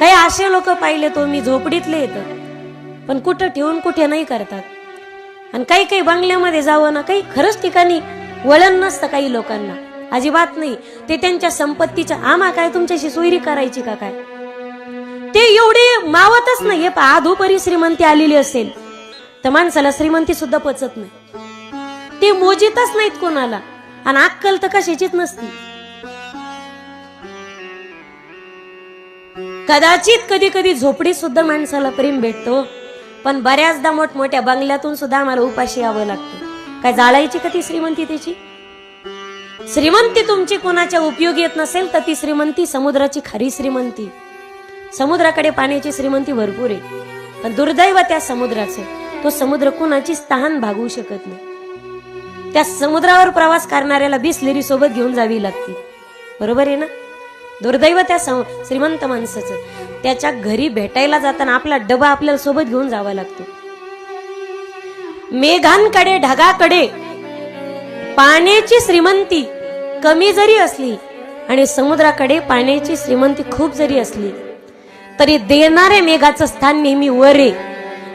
काही असे लोक पाहिले तो मी झोपडीतले येतं पण कुठं ठेवून कुठे नाही करतात. आणि काही काही बंगल्यामध्ये जावं ना, काही खरंच ठिकाणी वळण नसतं काही लोकांना, अजिबात नाही. ते त्यांच्या संपत्तीच्या आम्हा काय तुमच्याशी सोयरी करायची का काय, ते एवढे मावतच नाही. अधोपरी श्रीमंती आलेली असेल तर माणसाला श्रीमंती सुद्धा पचत नाही, ते मोजितच नाहीत कोणाला. आणि अक्कल तर कशाचीच नसती. कदाचित कधी कधी झोपडीत सुद्धा माणसाला प्रेम भेटतो, पण बऱ्याचदा मोठमोठ्या बंगल्यातून सुद्धा आम्हाला उपाशी यावं लागतं. काय जाळायची का ती श्रीमंती त्याची? श्रीमंती तुमची कोणाच्या उपयोगी येत नसेल तर ती श्रीमंती समुद्राची खरी श्रीमंती. समुद्राकडे पाण्याची श्रीमंती भरपूर आहे, पण दुर्दैव त्या समुद्राचे, तो समुद्र कोणाची तहान भागवू शकत नाही. त्या समुद्रावर प्रवास करणाऱ्याला बिसलेरी सोबत घेऊन जावी लागते, बरोबर आहे ना. दुर्दैव त्या श्रीमंत माणसाचं, त्याच्या घरी भेटायला जाताना आपला डबा आपल्याला सोबत घेऊन जावा लागतो. मेघांकडे ढगाकडे पाण्याची श्रीमंती कमी जरी असली आणि समुद्राकडे पाण्याची श्रीमंती खूप जरी असली तरी देणाऱ्या मेघाचं स्थान नेहमी वर आहे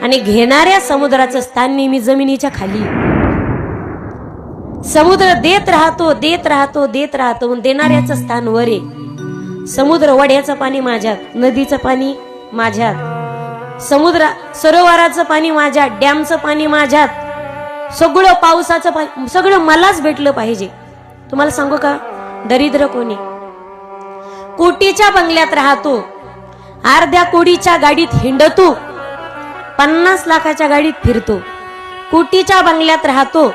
आणि घेणाऱ्या समुद्राचं स्थान नेहमी जमिनीच्या खाली. समुद्र देत राहतो देत राहतो देत राहतो, देणाऱ्याचं स्थान वर आहे. समुद्र वड्याचं पाणी माझ्यात, नदीचं पाणी माझ्यात, समुद्र सरोवराचं पाणी माझ्यात, डॅमचं पाणी माझ्यात, सगळं पावसाचं पाणी सगळं मलाच भेटलं पाहिजे. तुम्हाला सांगू का, दरिद्र कोणी कोटीच्या बंगल्यात राहतो, अर्ध्या कोटीच्या गाडीत हिंडतो, 50 लाखाच्या गाडीत फिरतो, कोटीच्या बंगल्यात राहतो,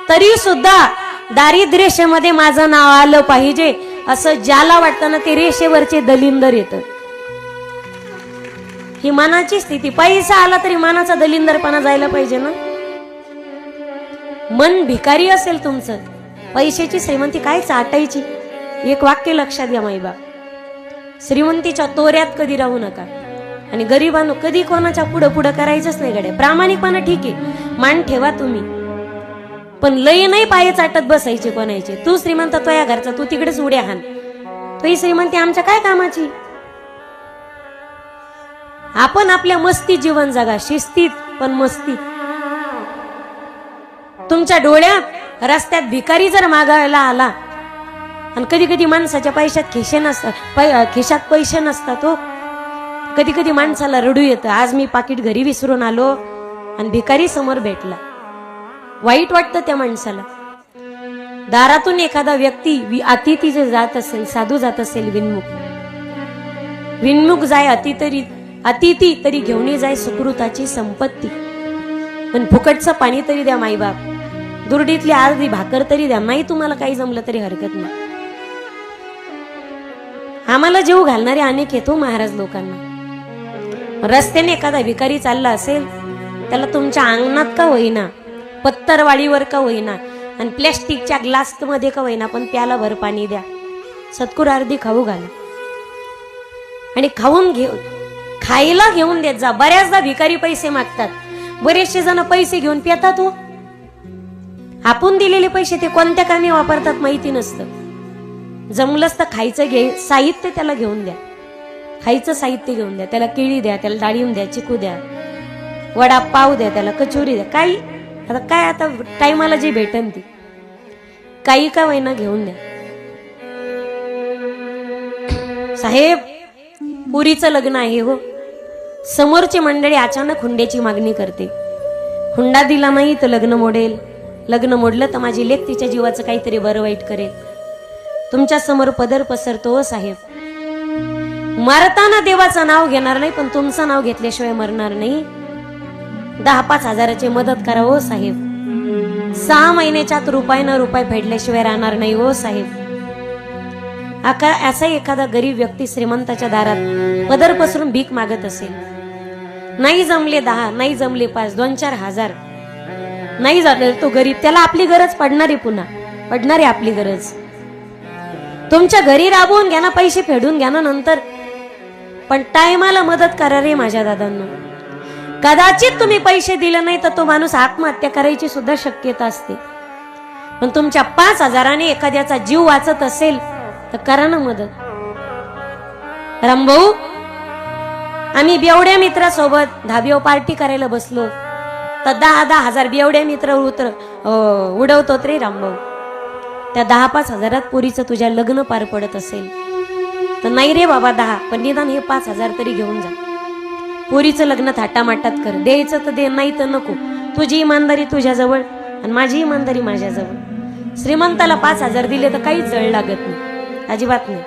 तरी सुद्धा दारिद्र्य माझं नाव आलं पाहिजे असं ज्याला वाटतं ना, ते रेषेवरचे दलिंदर येतं. ही मनाची स्थिती. पैसा आला तरी मनाचा दलिंदरपणा जायला पाहिजे ना. मन भिकारी असेल तुमचं, पैशाची श्रीमंती काय चाटायची. एक वाक्य लक्षात घ्या माईबाप, श्रीमंतीच्या तोऱ्यात कधी राहू नका. आणि गरिबांनो कधी कोणाच्या पुढं पुढं करायचंच नाही गड्या. प्रामाणिकपणा ठीक आहे, मान ठेवा तुम्ही, पण लय नाही पाय चाटत बसायचे कोणाचे. तू श्रीमंत तो या घरचा, तू तिकडेच उड्या हान, तो ही श्रीमंती आमच्या काय कामाची. आपण आपल्या मस्तीत जीवन जगा, शिस्तीत पण मस्तीत. तुमच्या डोळ्यात रस्त्यात भिकारी जर मागायला आला आणि कधी कधी माणसाच्या पैशात खिशे नसतात, खिशात पैसे नसतात, तो कधी कधी माणसाला रडू येतं. आज मी पाकिट घरी विसरून आलो आणि भिकारी समोर भेटला, वाईट वाटतं त्या माणसाला. दारातून एखादा व्यक्ती अतिथी जे जात असेल, साधू जात असेल विनमुख जाय अतिथी तरी घेऊन जाय सुकृताची संपत्ती. पण फुकटचं पाणी तरी द्या माईबाप, दुर्डीतली अर्धी भाकर तरी द्या. नाही तुम्हाला काही जमलं तरी हरकत नाही. आम्हाला जीव घालणारे अनेक येतो महाराज लोकांना. रस्त्याने एखादा भिकारी चालला असेल, त्याला तुमच्या अंगणात का होईना, पत्तरवाडीवर का होईना आणि प्लॅस्टिकच्या ग्लास मध्ये का होईना, पण प्याला भर पाणी द्या. सत्कुर अर्धी खाऊ घाला आणि खायला घेऊन देत जा. बऱ्याचदा भिकारी पैसे मागतात, बरेचसे जण पैसे घेऊन पितात. हो, आपण दिलेले पैसे ते कोणत्या कामी वापरतात माहिती नसतं. जमलंच तर खायचं साहित्य त्याला घेऊन द्या, खायचं साहित्य घेऊन द्या. त्याला केळी द्या, त्याला डाळिंब द्या, चिकू द्या, वडा पाव द्या, त्याला कचोरी द्या. काही आता टायमाला जे भेटन ती काही का वैना घेऊन द्या. साहेब पुरीचं लग्न आहे हो, समोरची मंडळी अचानक हुंड्याची मागणी करते. हुंडा दिला नाही तर लग्न मोडेल, लग्न मोडलं तर माझी लेक तिच्या जीवाचं काहीतरी बरं वाईट करेल. तुमच्या समोर पदर पसरतो. साहेब मरताना देवाचं नाव घेणार नाही, पण तुमचं नाव घेतल्याशिवाय मरणार नाही. 10-5 हजाराची मदत करा हो साहेब. 6 महिन्याच्यात रुपये फेडल्याशिवाय राहणार नाही हो साहेब. असा एखादा गरीब व्यक्ती श्रीमंताच्या दारात पदर पसरून भीक मागत असेल, नाही जमले 10, नाही जमले 5, 2-4 हजार नाही झाले, तो गरीब, त्याला आपली गरज पडणार आहे, पुन्हा पडणार आहे आपली गरज. तुमच्या घरी राबवून घ्या ना, पैसे फेडून घ्या ना नंतर, पण टायमाला मदत करा रे माझ्या दादांनो. कदाचित तुम्ही पैसे दिले नाही तर तो माणूस आत्महत्या करायची सुद्धा शक्यता असते. पण तुमच्या 5 हजाराने एखाद्याचा जीव वाचत असेल तर करा ना मदत. रामभाऊ आम्ही बेवड्या मित्रासोबत धाब्यावर पार्टी करायला बसलो तर 10,000 बेवड्या मित्र उडवतो रे रामभाऊ. त्या 10-5 हजारात पोरीचं तुझ्या लग्न पार पडत असेल तर नाही रे बाबा 10, पण निदान हे 5,000 तरी घेऊन जा. पोरीचं लग्न थाटामाटात कर, द्यायचं तर दे, नाही तर नको. तुझी इमानदारी तुझ्याजवळ आणि माझी इमानदारी माझ्याजवळ. श्रीमंताला 5,000 दिले तर काहीच जळ लागत नाही, अजिबात नाही.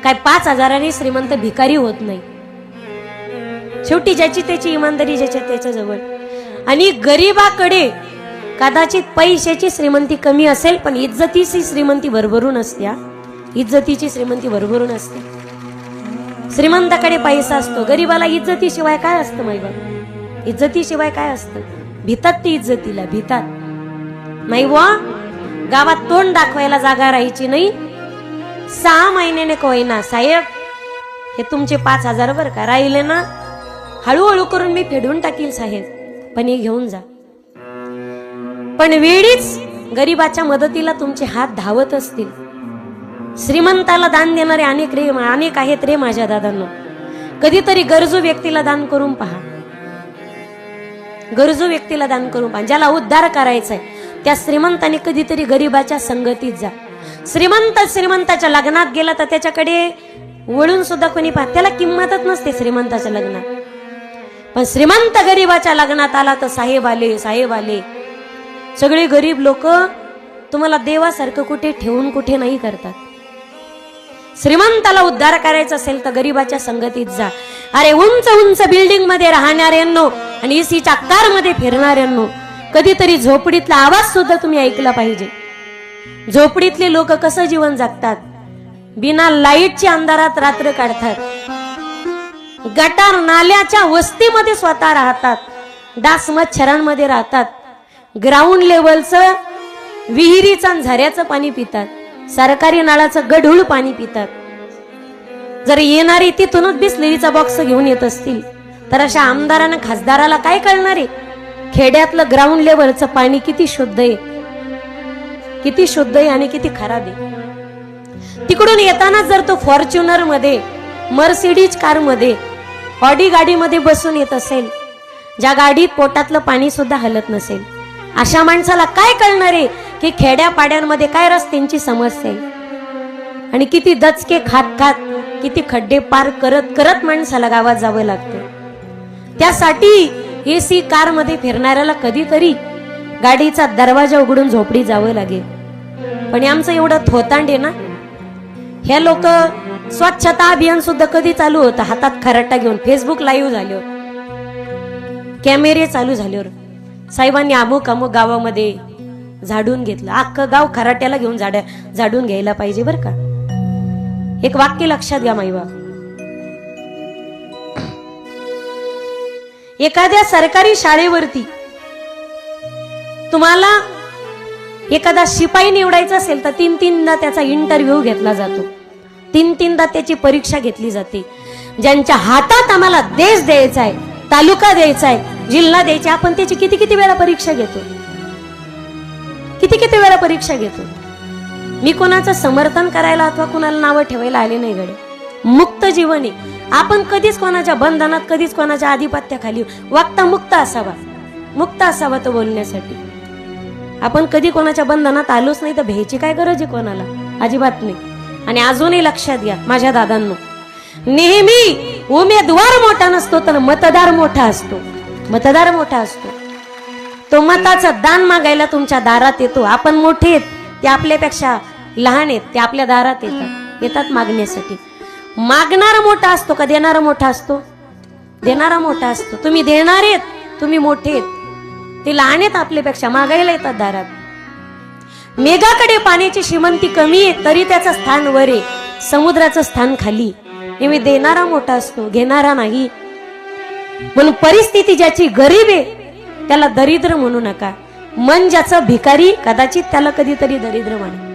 काय 5,000 श्रीमंत भिकारी होत नाही. शेवटी ज्याची त्याची इमानदारी ज्याच्या त्याच्याजवळ. आणि गरीबाकडे कदाचित पैशाची श्रीमंती कमी असेल पण इज्जतीची श्रीमंती भरभरून असते. इज्जतीची श्रीमंती भरभरून असते. श्रीमंताकडे पैसा असतो, गरीबाला इज्जतीशिवाय काय असतं माहिती बा? इज्जतीशिवाय काय असतं? भितात ती इज्जतीला, भितात. नाही वा, गावात तोंड दाखवायला जागा राहायची नाही. 6 महिन्याने कोयना साहेब हे तुमचे 5,000 बर का, राहिले ना हळूहळू करून मी फेडून टाकील साहेब, पण हे घेऊन जा. पण वेळीच गरीबाच्या मदतीला तुमचे हात धावत असतील. श्रीमंताला दान देणारे अनेक आहेत रे माझ्या दादांनो. कधीतरी गरजू व्यक्तीला दान करून पहा. गरजू व्यक्तीला दान करून पहा. ज्याला उद्धार करायचा आहे त्या श्रीमंताने कधीतरी गरीबाच्या संगतीत जा. श्रीमंताच्या लग्नात गेला तर त्याच्याकडे वळून सुद्धा कोणी पाहत, त्याला किंमतच नसते श्रीमंताच्या लग्नात. पण श्रीमंत गरीबाच्या लग्नात आला तर साहेब आले, साहेब आले. सगळे गरीब लोक तुम्हाला देवासारखं कुठे ठेवून कुठे नाही करतात. श्रीमंताला उद्धार करायचा असेल तर गरीबाच्या संगतीत जा. अरे उंच उंच बिल्डिंग मध्ये राहणाऱ्यांनो आणि एसीच्या कारमध्ये फिरणाऱ्यांनो, कधीतरी झोपडीतला आवाज सुद्धा तुम्ही ऐकला पाहिजे. झोपडीतले लोक कसं जीवन जगतात? बिना लाईटच्या अंधारात रात्र काढतात. गटार नाल्याच्या वस्तीमध्ये स्वतः राहतात. डास मच्छरांमध्ये राहतात. ग्राउंड लेवलचं विहिरीचं झऱ्याचं पाणी पितात. सरकारी नळाचं गढूळ पाणी पितात. जर येणारी तिथूनच बिस्लरीचा बॉक्स घेऊन येत असतील तर अशा आमदारांना खासदाराला काय कळणार आहे खेड्यातलं ग्राउंड लेवलचं पाणी किती शुद्ध आहे, किती शुद्ध आहे आणि किती खराब आहे. तिकडून येताना जर तो फॉर्च्युनर मध्ये, मर्सिडीज कार मध्ये, ऑडी गाडीमध्ये बसून येत असेल, ज्या गाडीत पोटातलं पाणी सुद्धा हलत नसेल, अशा माणसाला काय कळणार आहे की खेड्यापाड्यांमध्ये काय रस्त्यांची समस्या आहे आणि किती दचके खात खात, किती खड्डे पार करत करत माणसाला गावात जावं लागतं. त्यासाठी एसी कार मध्ये फिरणाऱ्याला कधीतरी गाडीचा दरवाजा उघडून झोपडी जावं लागेल. पण आमचं एवढं थोतांड आहे ना, हे लोक स्वच्छता अभियान सुद्धा कधी चालू होतं हातात खराटा घेऊन, फेसबुक लाईव्ह झाल्यावर, कॅमेरे चालू झाल्यावर साहेबांनी अमुक अमुक गावामध्ये झाडून घेतलं. अख्खं गाव खराट्याला घेऊन झाडून घ्यायला पाहिजे बर का. एक वाक्य लक्षात घ्या माईबा, एखाद्या सरकारी शाळेवरती तुम्हाला एखादा शिपाई निवडायचा असेल तर 3-3दा त्याचा इंटरव्ह्यू घेतला जातो. 3-3दा त्याची परीक्षा घेतली जाते. ज्यांच्या हातात आम्हाला देश द्यायचा आहे, तालुका द्यायचा आहे, जिल्हा द्यायचा, आपण त्याची किती वेळा परीक्षा घेतो, किती वेळा परीक्षा घेतो. मी कोणाचं समर्थन करायला अथवा कोणाला नावं ठेवायला आले नाही गडे. मुक्त जीवन आहे. आपण कधीच कोणाच्या बंधनात, कधीच कोणाच्या आधिपत्याखाली वागता मुक्त असावा तो बोलण्यासाठी. आपण कधी कोणाच्या बंधनात आलोच नाही तर भ्यायची काय गरज आहे कोणाला? अजिबात नाही. आणि अजूनही लक्षात घ्या माझ्या दादांनो, नेहमी उमेदवार मोठा नसतो तर मतदार मोठा असतो. मतदार मोठा असतो. तो मताचं दान मागायला तुमच्या दारात येतो. आपण मोठे आहेत, ते आपल्यापेक्षा लहान आहेत, ते आपल्या दारात येतात मागण्यासाठी. मागणारा मोठा असतो का देणारा मोठा असतो? देणारा मोठा असतो. तुम्ही देणार आहेत, तुम्ही मोठे आहेत, ते लहान आहेत आपल्यापेक्षा, मागायला येतात दारात. मेघाकडे पाण्याची श्रीमंती कमी आहे तरी त्याचं स्थान वर आहे, समुद्राचं स्थान खाली. नेहमी देणारा मोठा असतो, घेणारा नाही. म्हणून परिस्थिती ज्याची गरीब आहे त्याला दरिद्र म्हणू नका. मन ज्याचं भिकारी कदाचित त्याला कधीतरी दरिद्र म्हणा.